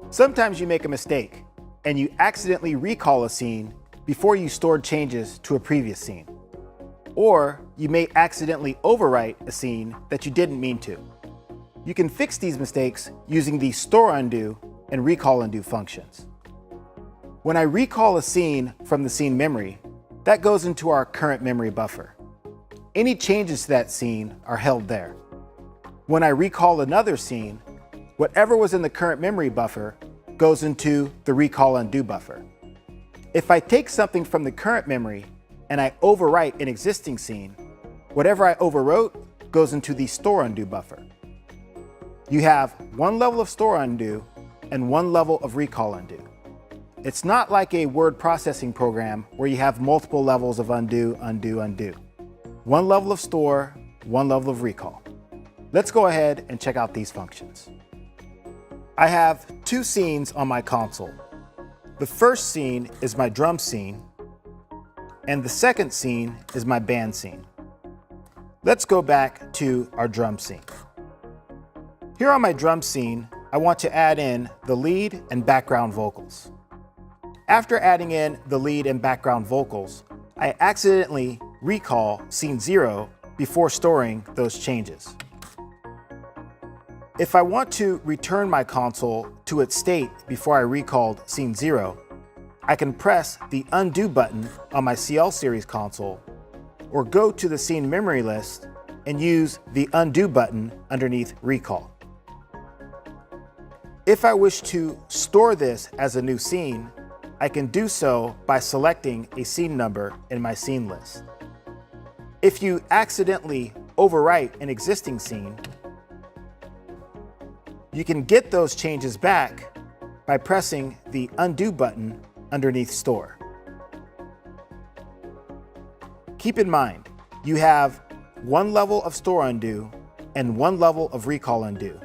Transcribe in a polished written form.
Sometimes you make a mistake and you accidentally recall a scene before you stored changes to a previous scene. Or you may accidentally overwrite a scene that you didn't mean to. You can fix these mistakes using the store undo and recall undo functions. When I recall a scene from the scene memory, that goes into our current memory buffer. Any changes to that scene are held there. When I recall another scene, whatever was in the current memory buffer goes into the recall undo buffer. If I take something from the current memory and I overwrite an existing scene, whatever I overwrote goes into the store undo buffer. You have one level of store undo and one level of recall undo. It's not like a word processing program where you have multiple levels of undo, undo, undo. One level of store, one level of recall. Let's go ahead and check out these functions. I have two scenes on my console. The first scene is my drum scene, and the second scene is my band scene. Let's go back to our drum scene. Here on my drum scene, I want to add in the lead and background vocals. After adding in the lead and background vocals, I accidentally recall scene 0 before storing those changes. If I want to return my console to its state before I recalled scene 0, I can press the undo button on my CL series console or go to the scene memory list and use the undo button underneath recall. If I wish to store this as a new scene, I can do so by selecting a scene number in my scene list. If you accidentally overwrite an existing scene, you can get those changes back by pressing the undo button underneath store. Keep in mind, you have one level of store undo and one level of recall undo.